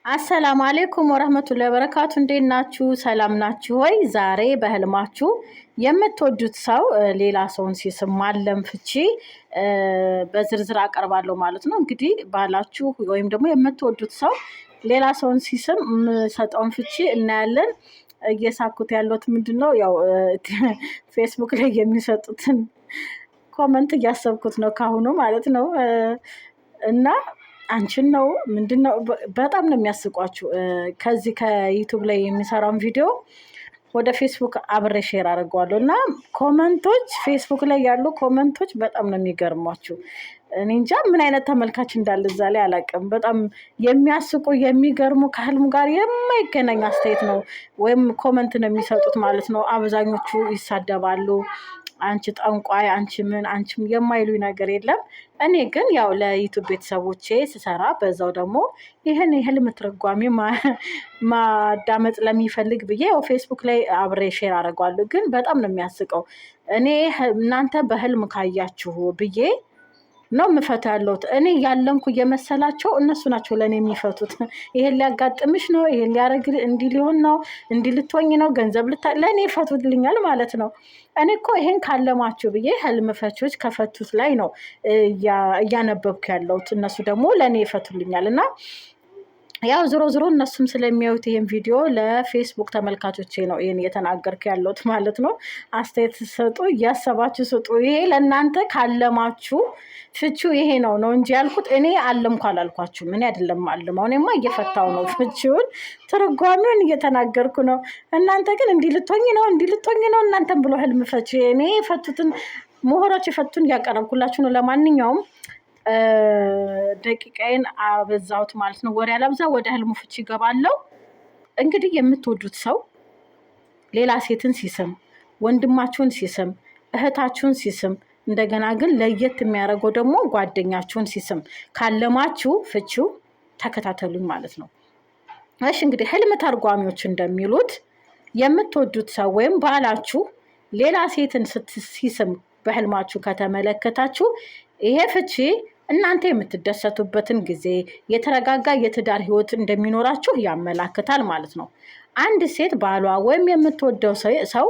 አሰላሙ አሌይኩም ወረህመቱላሂ ወበረካቱ። እንዴት ናችሁ? ሰላም ናችሁ ወይ? ዛሬ በህልማችሁ የምትወዱት ሰው ሌላ ሰውን ሲስም ማለም ፍቺ በዝርዝር አቀርባለሁ ማለት ነው። እንግዲህ ባላችሁ ወይም ደግሞ የምትወዱት ሰው ሌላ ሰውን ሲስም የምሰጠውን ፍቺ እናያለን። እየሳኩት ያለሁት ምንድን ነው ያው ፌስቡክ ላይ የሚሰጡትን ኮመንት እያሰብኩት ነው ካሁኑ ማለት ነው። እና አንቺን ነው ምንድን ነው በጣም ነው የሚያስቋችሁ። ከዚህ ከዩቱብ ላይ የሚሰራውን ቪዲዮ ወደ ፌስቡክ አብሬ ሼር አድርገዋለሁ እና ኮመንቶች ፌስቡክ ላይ ያሉ ኮመንቶች በጣም ነው የሚገርሟችሁ። እኔ እንጃ ምን አይነት ተመልካች እንዳለ እዛ ላይ አላውቅም። በጣም የሚያስቁ የሚገርሙ ከህልሙ ጋር የማይገናኝ አስተያየት ነው ወይም ኮመንት ነው የሚሰጡት ማለት ነው። አብዛኞቹ ይሳደባሉ። አንቺ ጠንቋይ፣ አንቺ ምን አንቺም የማይሉኝ ነገር የለም። እኔ ግን ያው ለዩቱብ ቤተሰቦቼ ስሰራ በዛው ደግሞ ይህን የህልም ትርጓሜ ማዳመጥ ለሚፈልግ ብዬ ያው ፌስቡክ ላይ አብሬ ሼር አደርገዋለሁ። ግን በጣም ነው የሚያስቀው። እኔ እናንተ በህልም ካያችሁ ብዬ ነው የምፈታ ያለሁት። እኔ ያለንኩ እየመሰላቸው እነሱ ናቸው ለእኔ የሚፈቱት። ይሄን ሊያጋጥምሽ ነው፣ ይሄን ሊያደርግ እንዲህ ሊሆን ነው፣ እንዲህ ልትሆኝ ነው፣ ገንዘብ ለእኔ ይፈቱልኛል ማለት ነው። እኔ እኮ ይሄን ካለማችሁ ብዬ ህልም ፈቾች ከፈቱት ላይ ነው እያነበብኩ ያለሁት። እነሱ ደግሞ ለእኔ ይፈቱልኛል እና ያው ዝሮ እነሱም ስለሚያዩት ይሄን ቪዲዮ ለፌስቡክ ተመልካቾቼ ነው ይሄን እየተናገርኩ ያለሁት ማለት ነው። አስተያየት ስጡ፣ እያሰባችሁ ስጡ። ይሄ ለእናንተ ካለማችሁ ፍቺው ይሄ ነው እንጂ ያልኩት እኔ አለምኩ አላልኳችሁም። እኔ አይደለም አልመው፣ እኔማ እየፈታው ነው ፍቺውን ትርጓሜውን እየተናገርኩ ነው። እናንተ ግን እንዲህ ልትሆኝ ነው እናንተም ብሎ ህልም ፈቺ እኔ የፈቱትን ምሁሮች የፈቱን እያቀረብኩላችሁ ነው። ለማንኛውም ደቂቃዬን አበዛሁት ማለት ነው። ወሬ አላብዛ፣ ወደ ህልሙ ፍቺ ይገባለሁ። እንግዲህ የምትወዱት ሰው ሌላ ሴትን ሲስም፣ ወንድማችሁን ሲስም፣ እህታችሁን ሲስም፣ እንደገና ግን ለየት የሚያደርገው ደግሞ ጓደኛችሁን ሲስም ካለማችሁ ፍቺው ተከታተሉኝ ማለት ነው። እሺ እንግዲህ ህልም ተርጓሚዎች እንደሚሉት የምትወዱት ሰው ወይም ባላችሁ ሌላ ሴትን ሲስም በህልማችሁ ከተመለከታችሁ ይሄ ፍቺ እናንተ የምትደሰቱበትን ጊዜ የተረጋጋ የትዳር ህይወት እንደሚኖራችሁ ያመላክታል ማለት ነው። አንድ ሴት ባሏ ወይም የምትወደው ሰው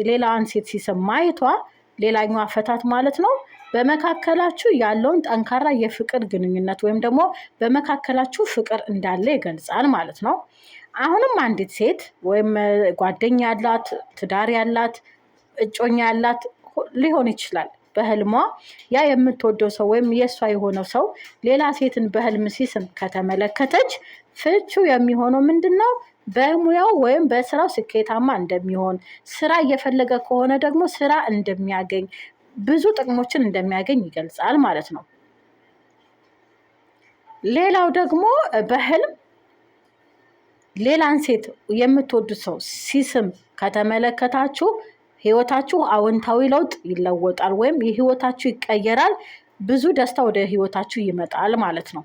ሌላዋን ሴት ሲስም ማየቷ ሌላኛው አፈታት ማለት ነው። በመካከላችሁ ያለውን ጠንካራ የፍቅር ግንኙነት ወይም ደግሞ በመካከላችሁ ፍቅር እንዳለ ይገልጻል ማለት ነው። አሁንም አንዲት ሴት ወይም ጓደኛ ያላት፣ ትዳር ያላት፣ እጮኛ ያላት ሊሆን ይችላል። በህልሟ ያ የምትወደው ሰው ወይም የእሷ የሆነው ሰው ሌላ ሴትን በህልም ሲስም ከተመለከተች ፍቺው የሚሆነው ምንድን ነው? በሙያው ወይም በስራው ስኬታማ እንደሚሆን፣ ስራ እየፈለገ ከሆነ ደግሞ ስራ እንደሚያገኝ፣ ብዙ ጥቅሞችን እንደሚያገኝ ይገልጻል ማለት ነው። ሌላው ደግሞ በህልም ሌላን ሴት የምትወዱት ሰው ሲስም ከተመለከታችሁ ህይወታችሁ አዎንታዊ ለውጥ ይለወጣል ወይም የህይወታችሁ ይቀየራል። ብዙ ደስታ ወደ ህይወታችሁ ይመጣል ማለት ነው።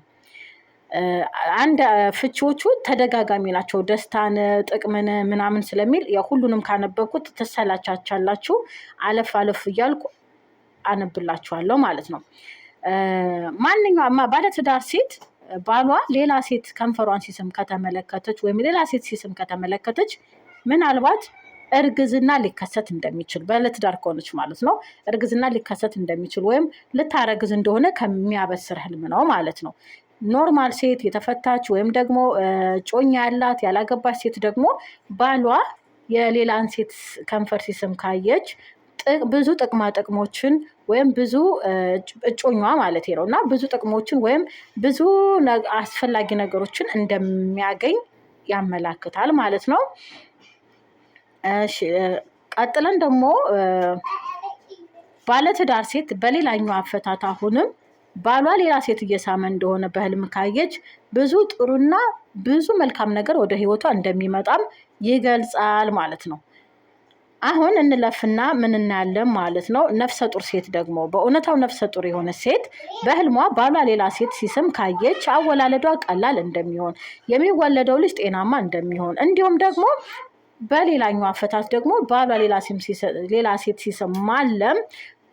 አንድ ፍቺዎቹ ተደጋጋሚ ናቸው። ደስታን፣ ጥቅምን ምናምን ስለሚል ሁሉንም ካነበብኩት ትሰላቻቻላችሁ። አለፍ እያልኩ አነብላችኋለሁ ማለት ነው። ማንኛውም ባለትዳር ሴት ባሏ ሌላ ሴት ከንፈሯን ሲስም ከተመለከተች ወይም ሌላ ሴት ሲስም ከተመለከተች ምናልባት እርግዝና ሊከሰት እንደሚችል ባለትዳር ከሆነች ማለት ነው። እርግዝና ሊከሰት እንደሚችል ወይም ልታረግዝ እንደሆነ ከሚያበስር ህልም ነው ማለት ነው። ኖርማል ሴት የተፈታች ወይም ደግሞ ጮኛ ያላት ያላገባች ሴት ደግሞ ባሏ የሌላን ሴት ከንፈር ሲስም ካየች ብዙ ጥቅማ ጥቅሞችን ወይም ብዙ እጮኛዋ ማለት ነው እና ብዙ ጥቅሞችን ወይም ብዙ አስፈላጊ ነገሮችን እንደሚያገኝ ያመላክታል ማለት ነው። እሺ ቀጥለን ደግሞ ባለትዳር ሴት በሌላኛው አፈታት አሁንም ባሏ ሌላ ሴት እየሳመ እንደሆነ በህልም ካየች ብዙ ጥሩና ብዙ መልካም ነገር ወደ ህይወቷ እንደሚመጣም ይገልጻል ማለት ነው። አሁን እንለፍና ምን እናያለን ማለት ነው። ነፍሰ ጡር ሴት ደግሞ በእውነታው ነፍሰ ጡር የሆነ ሴት በህልሟ ባሏ ሌላ ሴት ሲስም ካየች አወላለዷ ቀላል እንደሚሆን፣ የሚወለደው ልጅ ጤናማ እንደሚሆን እንዲሁም ደግሞ በሌላኛው አፈታት ደግሞ ባሏ ሌላ ሴት ሲስም ማለም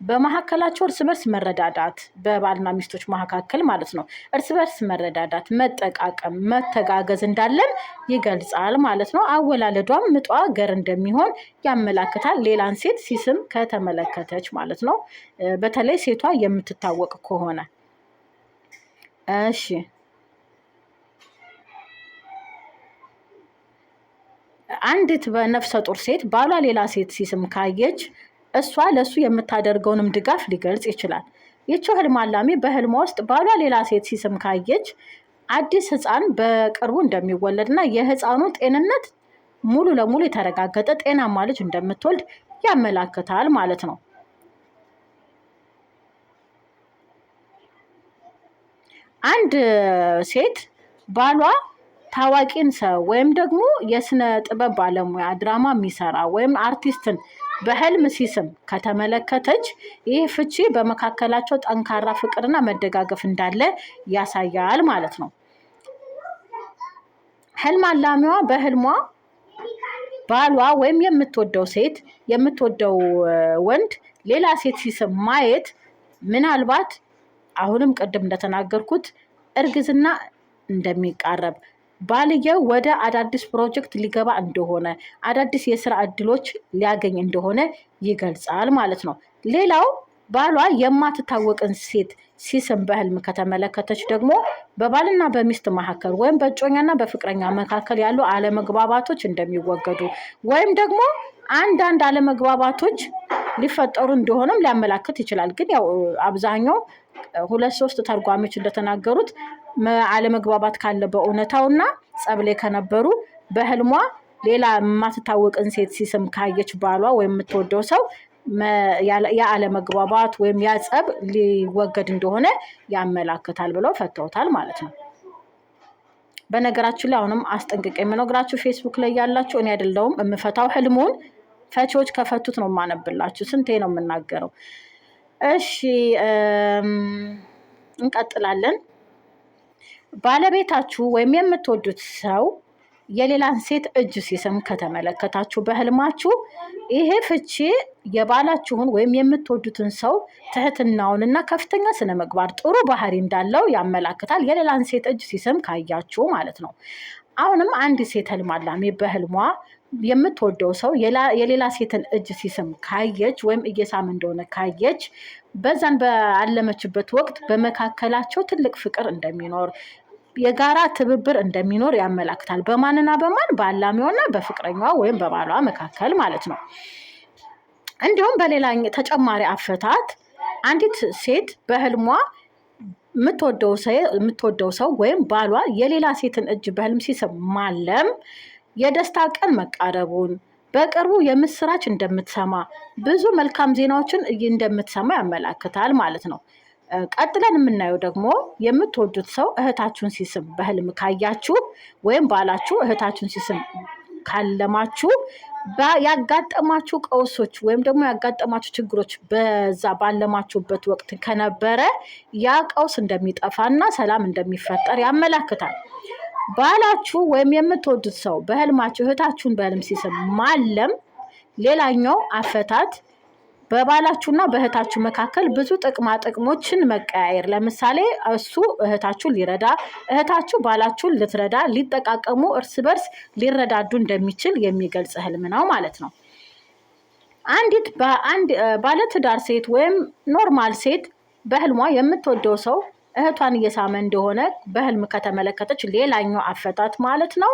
በመካከላቸው እርስ በርስ መረዳዳት፣ በባልና ሚስቶች መካከል ማለት ነው። እርስ በርስ መረዳዳት፣ መጠቃቀም፣ መተጋገዝ እንዳለን ይገልጻል ማለት ነው። አወላለዷም ምጧ ገር እንደሚሆን ያመላክታል። ሌላን ሴት ሲስም ከተመለከተች ማለት ነው። በተለይ ሴቷ የምትታወቅ ከሆነ። እሺ አንዲት በነፍሰ ጡር ሴት ባሏ ሌላ ሴት ሲስም ካየች እሷ ለሱ የምታደርገውንም ድጋፍ ሊገልጽ ይችላል። ይቺ ህልም አላሚ በህልሟ ውስጥ ባሏ ሌላ ሴት ሲስም ካየች አዲስ ህፃን በቅርቡ እንደሚወለድ እና የህፃኑ ጤንነት ሙሉ ለሙሉ የተረጋገጠ ጤናማ ልጅ እንደምትወልድ ያመላክታል ማለት ነው። አንድ ሴት ባሏ ታዋቂን ሰው ወይም ደግሞ የስነ ጥበብ ባለሙያ ድራማ የሚሰራ ወይም አርቲስትን በህልም ሲስም ከተመለከተች ይህ ፍቺ በመካከላቸው ጠንካራ ፍቅርና መደጋገፍ እንዳለ ያሳያል ማለት ነው። ህልም አላሚዋ በህልሟ ባሏ ወይም የምትወደው ወንድ ሌላ ሴት ሲስም ማየት ምናልባት አሁንም ቅድም እንደተናገርኩት እርግዝና እንደሚቃረብ፣ ባልየው ወደ አዳዲስ ፕሮጀክት ሊገባ እንደሆነ፣ አዳዲስ የስራ እድሎች ሊያገኝ እንደሆነ ይገልጻል ማለት ነው። ሌላው ባሏ የማትታወቅን ሴት ሲስም በህልም ከተመለከተች ደግሞ በባልና በሚስት መካከል ወይም በእጮኛና በፍቅረኛ መካከል ያሉ አለመግባባቶች እንደሚወገዱ ወይም ደግሞ አንዳንድ አለመግባባቶች ሊፈጠሩ እንደሆነም ሊያመላክት ይችላል። ግን ያው አብዛኛው 2-3 ተርጓሚዎች እንደተናገሩት አለመግባባት ካለ በእውነታውና ጸብ ላይ ከነበሩ በህልሟ ሌላ የማትታወቅን ሴት ሲስም ካየች ባሏ ወይም የምትወደው ሰው የአለመግባባት ወይም ያጸብ ሊወገድ እንደሆነ ያመላክታል ብለው ፈተውታል ማለት ነው። በነገራችን ላይ አሁንም አስጠንቅቄ የምነግራችሁ ፌስቡክ ላይ ያላችሁ እኔ አይደለሁም የምፈታው፣ ህልሙን ፈቺዎች ከፈቱት ነው የማነብላችሁ። ስንቴ ነው የምናገረው? እሺ እንቀጥላለን። ባለቤታችሁ ወይም የምትወዱት ሰው የሌላን ሴት እጅ ሲስም ከተመለከታችሁ በህልማችሁ ይሄ ፍቺ የባላችሁን ወይም የምትወዱትን ሰው ትህትናውንና ከፍተኛ ስነ ምግባር፣ ጥሩ ባህሪ እንዳለው ያመላክታል። የሌላን ሴት እጅ ሲስም ካያችሁ ማለት ነው። አሁንም አንድ ሴት ህልም አላሚ በህልሟ የምትወደው ሰው የሌላ ሴትን እጅ ሲስም ካየች ወይም እየሳም እንደሆነ ካየች በዛን ባለመችበት ወቅት በመካከላቸው ትልቅ ፍቅር እንደሚኖር፣ የጋራ ትብብር እንደሚኖር ያመላክታል። በማንና በማን? በአላሚዋና በፍቅረኛዋ ወይም በባሏ መካከል ማለት ነው። እንዲሁም በሌላ ተጨማሪ አፈታት አንዲት ሴት በህልሟ የምትወደው ሰው ወይም ባሏ የሌላ ሴትን እጅ በህልም ሲስም ማለም የደስታ ቀን መቃረቡን፣ በቅርቡ የምስራች እንደምትሰማ፣ ብዙ መልካም ዜናዎችን እንደምትሰማ ያመላክታል ማለት ነው። ቀጥለን የምናየው ደግሞ የምትወዱት ሰው እህታችሁን ሲስም በህልም ካያችሁ ወይም ባላችሁ እህታችሁን ሲስም ካለማችሁ ያጋጠማችሁ ቀውሶች ወይም ደግሞ ያጋጠማችሁ ችግሮች በዛ ባለማችሁበት ወቅት ከነበረ ያ ቀውስ እንደሚጠፋና ሰላም እንደሚፈጠር ያመላክታል። ባላችሁ ወይም የምትወዱት ሰው በህልማችሁ እህታችሁን በህልም ሲስም ማለም ሌላኛው አፈታት በባላችሁና በእህታችሁ መካከል ብዙ ጥቅማ ጥቅሞችን መቀያየር፣ ለምሳሌ እሱ እህታችሁን ሊረዳ፣ እህታችሁ ባላችሁን ልትረዳ፣ ሊጠቃቀሙ እርስ በርስ ሊረዳዱ እንደሚችል የሚገልጽ ህልም ነው ማለት ነው። አንዲት ባለትዳር ሴት ወይም ኖርማል ሴት በህልሟ የምትወደው ሰው እህቷን እየሳመ እንደሆነ በህልም ከተመለከተች ሌላኛው አፈታት ማለት ነው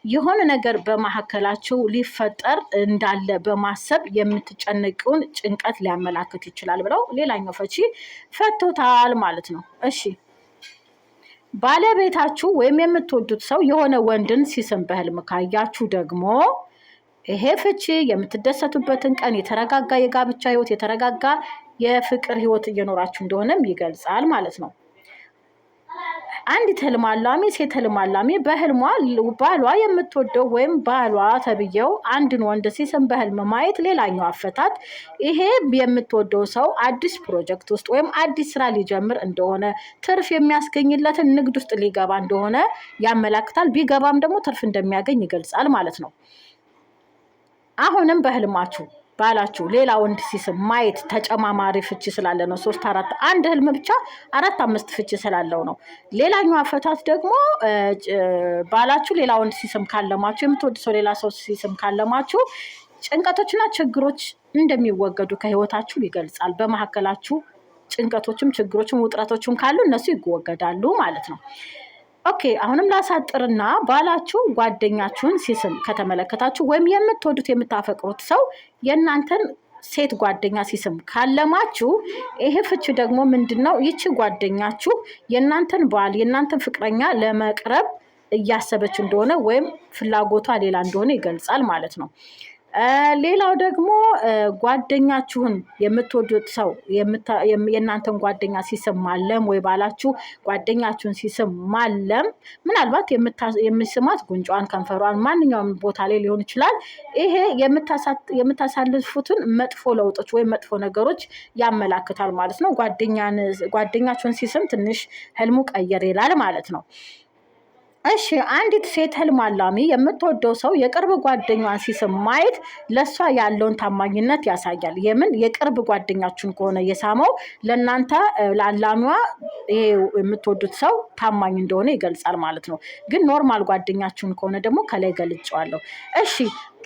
የሆነ ነገር በመካከላቸው ሊፈጠር እንዳለ በማሰብ የምትጨነቂውን ጭንቀት ሊያመላክት ይችላል ብለው ሌላኛው ፈቺ ፈቶታል ማለት ነው። እሺ ባለቤታችሁ ወይም የምትወዱት ሰው የሆነ ወንድን ሲስም በህልም ካያችሁ ደግሞ ይሄ ፍቺ የምትደሰቱበትን ቀን፣ የተረጋጋ የጋብቻ ህይወት፣ የተረጋጋ የፍቅር ህይወት እየኖራችሁ እንደሆነም ይገልጻል ማለት ነው። አንዲት ህልም አላሚ ሴት ህልም አላሚ በህልሟ ባሏ የምትወደው ወይም ባሏ ተብዬው አንድን ወንድ ሲስም በህልም ማየት ሌላኛው አፈታት ይሄ የምትወደው ሰው አዲስ ፕሮጀክት ውስጥ ወይም አዲስ ስራ ሊጀምር እንደሆነ፣ ትርፍ የሚያስገኝለትን ንግድ ውስጥ ሊገባ እንደሆነ ያመላክታል። ቢገባም ደግሞ ትርፍ እንደሚያገኝ ይገልጻል ማለት ነው። አሁንም በህልማችሁ ባላችሁ ሌላ ወንድ ሲስም ማየት ተጨማማሪ ፍቺ ስላለ ነው። 3 4 አንድ ህልም ብቻ 4 5 ፍቺ ስላለው ነው። ሌላኛው አፈታት ደግሞ ባላችሁ ሌላ ወንድ ሲስም ካለማችሁ የምትወዱ ሰው ሌላ ሰው ሲስም ካለማችሁ ጭንቀቶችና ችግሮች እንደሚወገዱ ከህይወታችሁ ይገልጻል። በመካከላችሁ ጭንቀቶችም ችግሮችም ውጥረቶችም ካሉ እነሱ ይወገዳሉ ማለት ነው። ኦኬ አሁንም ላሳጥርና ባላችሁ ጓደኛችሁን ሲስም ከተመለከታችሁ ወይም የምትወዱት የምታፈቅሩት ሰው የእናንተን ሴት ጓደኛ ሲስም ካለማችሁ ይሄ ፍቺ ደግሞ ምንድነው? ይቺ ጓደኛችሁ የእናንተን ባል የእናንተን ፍቅረኛ ለመቅረብ እያሰበች እንደሆነ ወይም ፍላጎቷ ሌላ እንደሆነ ይገልጻል ማለት ነው። ሌላው ደግሞ ጓደኛችሁን የምትወዱት ሰው የእናንተን ጓደኛ ሲስም ማለም ወይ ባላችሁ ጓደኛችሁን ሲስም ማለም ምናልባት የሚስማት ጉንጯን ከንፈሯን ማንኛውም ቦታ ላይ ሊሆን ይችላል። ይሄ የምታሳልፉትን መጥፎ ለውጦች ወይም መጥፎ ነገሮች ያመላክታል ማለት ነው። ጓደኛችሁን ሲስም ትንሽ ህልሙ ቀየር ይላል ማለት ነው። እሺ አንዲት ሴት ህልም አላሚ የምትወደው ሰው የቅርብ ጓደኛዋን ሲስም ማየት ለሷ ያለውን ታማኝነት ያሳያል። የምን የቅርብ ጓደኛችሁን ከሆነ የሳመው ለእናንተ ለአላሚዋ ይሄ የምትወዱት ሰው ታማኝ እንደሆነ ይገልጻል ማለት ነው። ግን ኖርማል ጓደኛችሁን ከሆነ ደግሞ ከላይ ገልጫዋለሁ። እሺ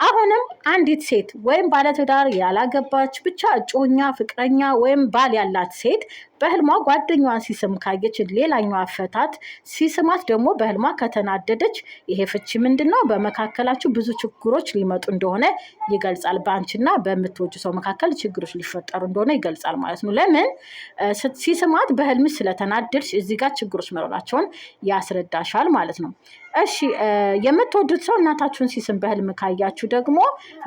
አሁንም አንዲት ሴት ወይም ባለትዳር ያላገባች ብቻ እጮኛ ፍቅረኛ ወይም ባል ያላት ሴት በህልሟ ጓደኛዋን ሲስም ካየች ሌላኛው አፈታት ሲስማት ደግሞ በህልሟ ከተናደደች ይሄ ፍቺ ምንድነው? በመካከላችሁ ብዙ ችግሮች ሊመጡ እንደሆነ ይገልጻል። በአንቺና በምትወጁ ሰው መካከል ችግሮች ሊፈጠሩ እንደሆነ ይገልጻል ማለት ነው። ለምን ሲስማት በህልምሽ ስለተናደድሽ እዚህ ጋር ችግሮች መኖራቸውን ያስረዳሻል ማለት ነው። እሺ የምትወዱት ሰው እናታችሁን ሲስም በህልም ካያችሁ ደግሞ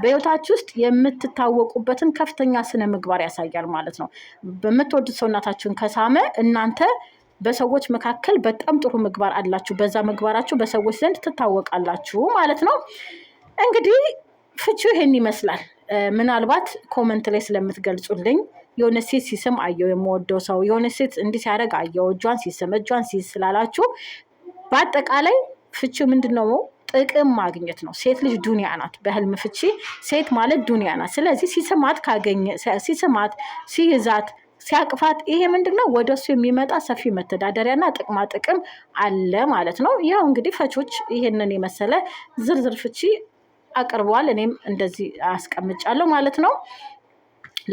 በህይወታችሁ ውስጥ የምትታወቁበትን ከፍተኛ ስነ ምግባር ያሳያል ማለት ነው። በምትወዱት ሰው እናታችሁን ከሳመ እናንተ በሰዎች መካከል በጣም ጥሩ ምግባር አላችሁ፣ በዛ ምግባራችሁ በሰዎች ዘንድ ትታወቃላችሁ ማለት ነው። እንግዲህ ፍቺው ይሄን ይመስላል። ምናልባት ኮመንት ላይ ስለምትገልጹልኝ የሆነ ሴት ሲስም አየው የምወደው ሰው የሆነ ሴት እንዲህ ሲያደርግ አየው እጇን ሲስም እጇን ሲስ ስላላችሁ በአጠቃላይ ፍቺው ምንድነው? ጥቅም ማግኘት ነው። ሴት ልጅ ዱንያ ናት። በህልም ፍቺ ሴት ማለት ዱንያ ናት። ስለዚህ ሲስማት ሲይዛት ሲያቅፋት ይሄ ምንድነው? ወደሱ የሚመጣ ሰፊ መተዳደሪያና ጥቅማ ጥቅም አለ ማለት ነው። ያው እንግዲህ ፈቾች ይሄንን የመሰለ ዝርዝር ፍቺ አቅርበዋል። እኔም እንደዚህ አስቀምጫለሁ ማለት ነው።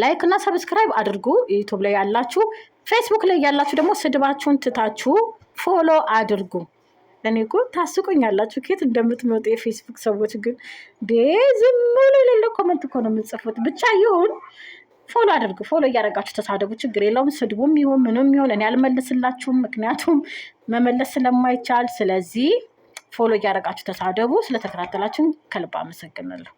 ላይክ እና ሰብስክራይብ አድርጉ ዩቲዩብ ላይ ያላችሁ። ፌስቡክ ላይ ያላችሁ ደግሞ ስድባችሁን ትታችሁ ፎሎ አድርጉ። እኔ እኮ ታስቁኛላችሁ ከየት እንደምትመጡ የፌስቡክ ሰዎች ግን ዝም ብሎ የሌለ ኮመንት እኮ ነው የምጽፉት። ብቻ ይሁን ፎሎ አድርጉ። ፎሎ እያደረጋችሁ ተሳደቡ፣ ችግር የለውም። ስድቡም ይሁን ምንም ይሁን እኔ አልመልስላችሁም፣ ምክንያቱም መመለስ ስለማይቻል። ስለዚህ ፎሎ እያደረጋችሁ ተሳደቡ። ስለተከታተላችሁን ከልብ አመሰግናለሁ።